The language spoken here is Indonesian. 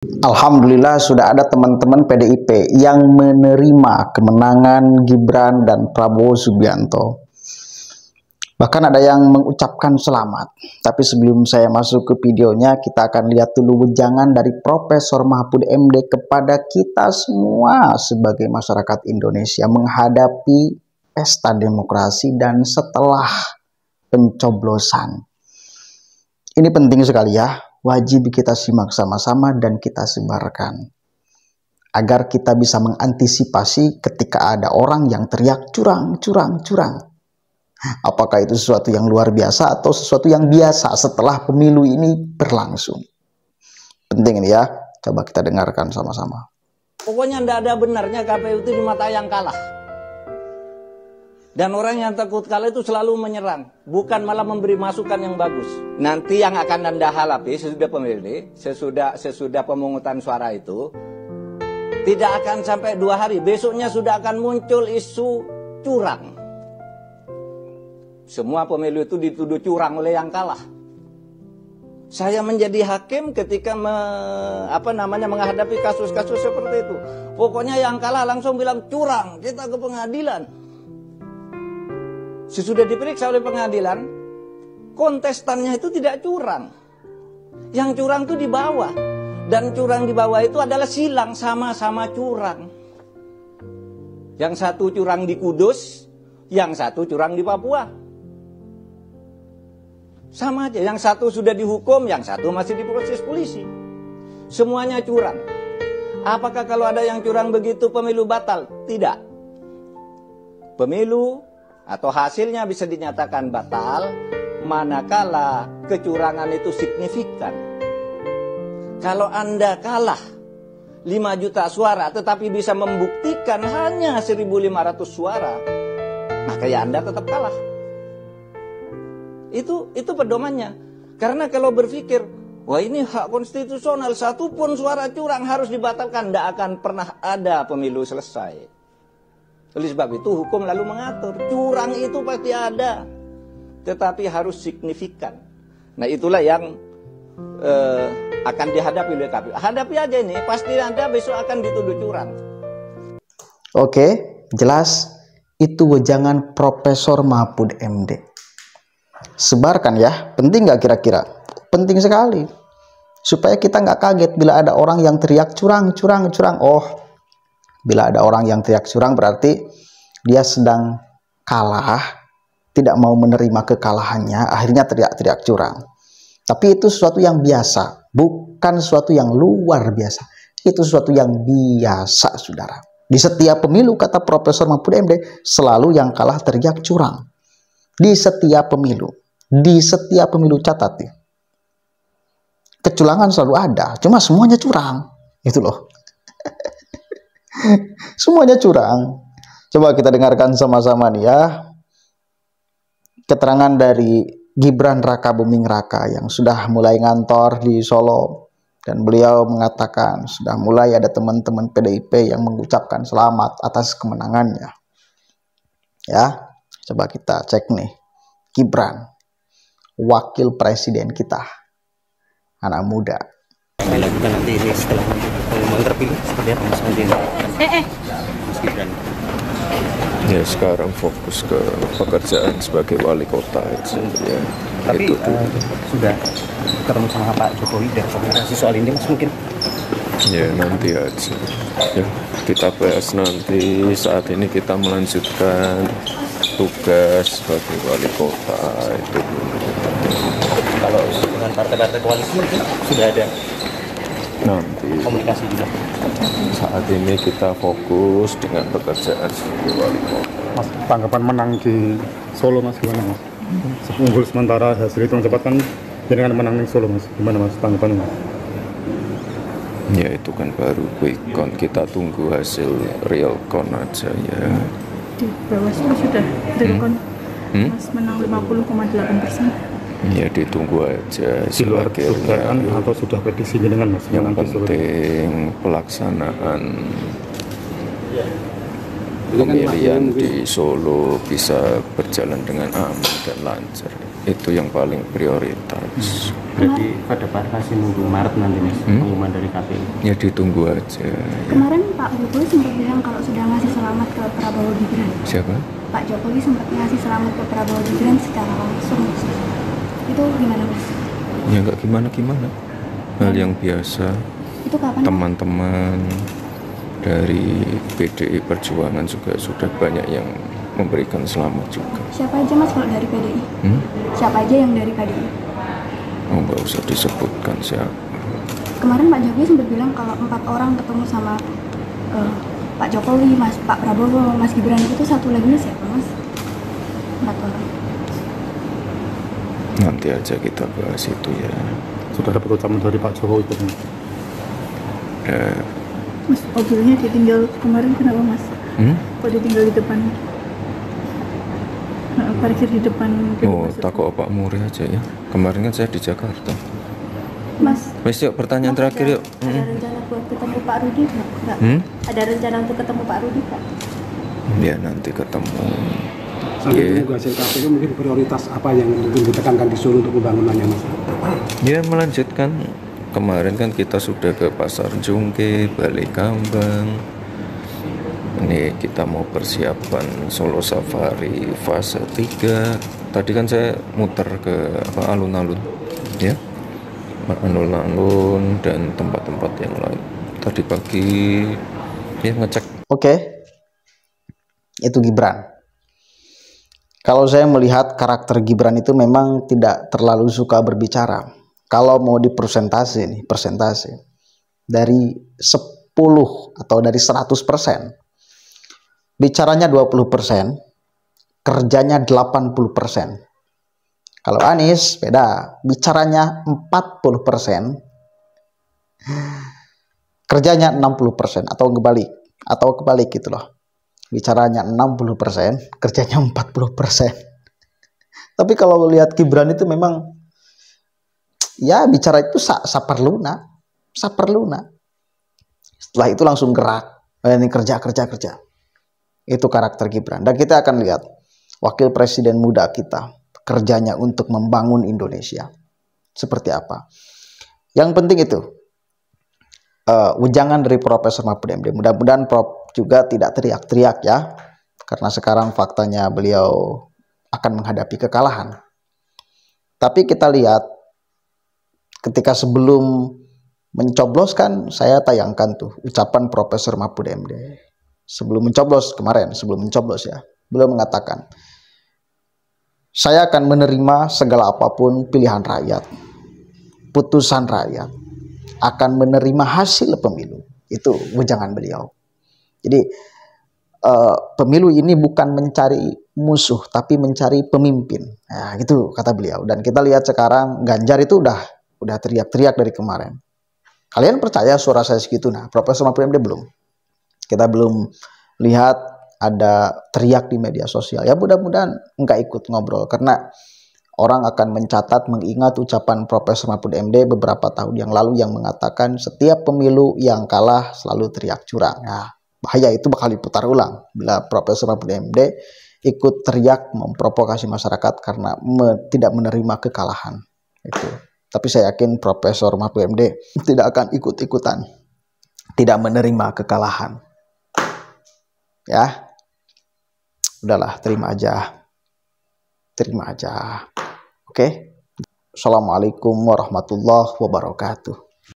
Alhamdulillah sudah ada teman-teman PDIP yang menerima kemenangan Gibran dan Prabowo Subianto. Bahkan ada yang mengucapkan selamat. Tapi sebelum saya masuk ke videonya, kita akan lihat dulu wejangan dari Profesor Mahfud MD kepada kita semua sebagai masyarakat Indonesia menghadapi pesta demokrasi dan setelah pencoblosan. Ini penting sekali ya. Wajib kita simak sama-sama dan kita sebarkan agar kita bisa mengantisipasi ketika ada orang yang teriak curang, curang, curang. Apakah itu sesuatu yang luar biasa atau sesuatu yang biasa setelah pemilu ini berlangsung? Penting ini ya, coba kita dengarkan sama-sama. Pokoknya tidak ada benarnya KPU itu di mata yang kalah. Dan orang yang takut kalah itu selalu menyerang, bukan malah memberi masukan yang bagus. Nanti yang akan Anda hadapi sesudah pemilu, sesudah pemungutan suara itu, tidak akan sampai 2 hari, besoknya sudah akan muncul isu curang. Semua pemilu itu dituduh curang oleh yang kalah. Saya menjadi hakim ketika menghadapi kasus-kasus seperti itu. Pokoknya yang kalah langsung bilang curang, kita ke pengadilan. Sesudah diperiksa oleh pengadilan, kontestannya itu tidak curang. Yang curang itu di bawah. Dan curang di bawah itu adalah silang, sama-sama curang. Yang satu curang di Kudus, yang satu curang di Papua. Sama aja, yang satu sudah dihukum, yang satu masih diproses polisi. Semuanya curang. Apakah kalau ada yang curang begitu pemilu batal? Tidak. Pemilu atau hasilnya bisa dinyatakan batal manakala kecurangan itu signifikan. Kalau Anda kalah 5 juta suara tetapi bisa membuktikan hanya 1.500 suara, maka ya Anda tetap kalah. Itu pedomannya. Karena kalau berpikir, wah ini hak konstitusional, satu pun suara curang harus dibatalkan, tidak akan pernah ada pemilu selesai. Oleh sebab itu hukum lalu mengatur, curang itu pasti ada, tetapi harus signifikan. Nah itulah yang akan dihadapi oleh KPU. Hadapi aja ini, pasti Anda besok akan dituduh curang. Oke, jelas itu wejangan Profesor Mahfud MD. Sebarkan ya, penting nggak kira-kira? Penting sekali, supaya kita nggak kaget bila ada orang yang teriak curang, curang, curang. Oh, bila ada orang yang teriak curang berarti dia sedang kalah, tidak mau menerima kekalahannya, akhirnya teriak-teriak curang. Tapi itu sesuatu yang biasa, bukan sesuatu yang luar biasa. Itu sesuatu yang biasa, saudara. Di setiap pemilu, kata Profesor Mahfud MD, selalu yang kalah teriak curang. Di setiap pemilu, catat ya. Kecurangan selalu ada, cuma semuanya curang. Itu loh. Semuanya curang. Coba kita dengarkan sama-sama nih ya. Keterangan dari Gibran Raka Buming Raka yang sudah mulai ngantor di Solo. Dan beliau mengatakan sudah mulai ada teman-teman PDIP yang mengucapkan selamat atas kemenangannya. Ya, coba kita cek nih. Gibran, wakil presiden kita, anak muda. Saya lakukan nanti ini setelah pengumuman terpilih seperti apa Mas Andi? Mas Gibran. Ya sekarang fokus ke pekerjaan sebagai wali kota itu ya. Tapi sudah ketemu sama Pak Jokowi dan komunikasi soal ini Mas mungkin? Ya nanti aja. Ya, kita bahas nanti. Saat ini kita melanjutkan tugas sebagai wali kota itu. Kalau dengan partai-partai koalisi mungkin sudah ada nanti komunikasi juga. Saat ini kita fokus dengan pekerjaan sebagai wali kota. Mas, tanggapan menang di Solo Mas gimana Mas? Unggul sementara hasil hitung cepat kan dengan menang di Solo Mas, gimana Mas tanggapannya? Ya itu kan baru quick count, kita tunggu hasil real count aja ya. Di Bawaslu sudah real count Mas menang 50,8%. Ya ditunggu aja Di luar dugaan atau sudah prediksi dengan Mas? Yang penting pelaksanaan pemilihan di Solo bisa berjalan dengan aman dan lancar. Itu yang paling prioritas. Berarti pada kasih nunggu Maret nanti nih pengumuman dari KPU. Ya ditunggu aja. Ya. Kemarin Pak Jokowi sempat bilang kalau sudah ngasih selamat ke Prabowo Gibran. Siapa? Pak Jokowi sempat ngasih selamat ke Prabowo Gibran secara langsung. Itu gimana Mas? Ya nggak gimana-gimana. Hal yang biasa. Itu kapan? Teman-teman dari PDI Perjuangan juga sudah banyak yang memberikan selamat juga. Siapa aja Mas kalau dari PDI? Siapa aja yang dari PDI? Oh, nggak usah disebutkan siapa. Kemarin Pak Jokowi sempat bilang kalau 4 orang ketemu sama Pak Jokowi, Pak Prabowo, Mas Gibran, itu satu lagi siapa Mas? 4 orang. Nanti aja kita bahas itu ya. Sudah dapat ucapan dari Pak Jokowi itu. Mas, mobilnya ditinggal kemarin kenapa Mas? Kok ditinggal di depan? Parkir di depan. Oh, takut Pak Muri aja ya. Kemarin kan saya di Jakarta. Mas, yuk pertanyaan terakhir yuk. Ada rencana buat ketemu Pak Rudi nggak? Ada rencana untuk ketemu Pak Rudi Pak? Ya nanti ketemu. Sampai menunggu hasil KPU mungkin prioritas apa yang mungkin ditekankan di Solo untuk pembangunannya Mas? Ya melanjutkan. Kemarin kan kita sudah ke Pasar Jungke, Balai Kambang. Ini kita mau persiapan Solo Safari fase 3. Tadi kan saya muter ke alun-alun ya. Alun-alun dan tempat-tempat yang lain. Tadi pagi ya ngecek. Oke. Itu Gibran. Kalau saya melihat karakter Gibran itu memang tidak terlalu suka berbicara. Kalau mau dipersentase nih, persentase dari 10 atau dari 100%, bicaranya 20%, kerjanya 80%. Kalau Anies beda, bicaranya 40%, kerjanya 60% atau kebalik gitu loh. Bicaranya 60%, kerjanya 40%. Tapi kalau lihat Gibran itu memang ya bicara itu saperluna. Setelah itu langsung gerak, ini kerja. Itu karakter Gibran. Dan kita akan lihat wakil presiden muda kita kerjanya untuk membangun Indonesia seperti apa. Yang penting itu ujangan dari Profesor Mahfud MD. Mudah-mudahan Prof juga tidak teriak-teriak ya, karena sekarang faktanya beliau akan menghadapi kekalahan. Tapi kita lihat ketika sebelum mencoblos kan saya tayangkan tuh ucapan Profesor Mahfud MD. Sebelum mencoblos ya, beliau mengatakan, saya akan menerima segala apapun pilihan rakyat, putusan rakyat, akan menerima hasil pemilu. Itu wejangan beliau. Jadi pemilu ini bukan mencari musuh, tapi mencari pemimpin. Nah, gitu kata beliau. Dan kita lihat sekarang Ganjar itu udah teriak-teriak dari kemarin. Kalian percaya suara saya segitu? Nah, Profesor Mahfud MD belum. Kita belum lihat ada teriak di media sosial. Ya mudah-mudahan enggak ikut ngobrol, karena orang akan mencatat, mengingat ucapan Profesor Mahfud MD beberapa tahun yang lalu yang mengatakan setiap pemilu yang kalah selalu teriak curang. Nah, bahaya itu bakal diputar ulang bila Profesor Mahfud MD ikut teriak memprovokasi masyarakat karena tidak menerima kekalahan. Itu. Tapi saya yakin Profesor Mahfud MD tidak akan ikut-ikutan tidak menerima kekalahan. Ya, udahlah, terima aja. Oke. Assalamualaikum warahmatullahi wabarakatuh.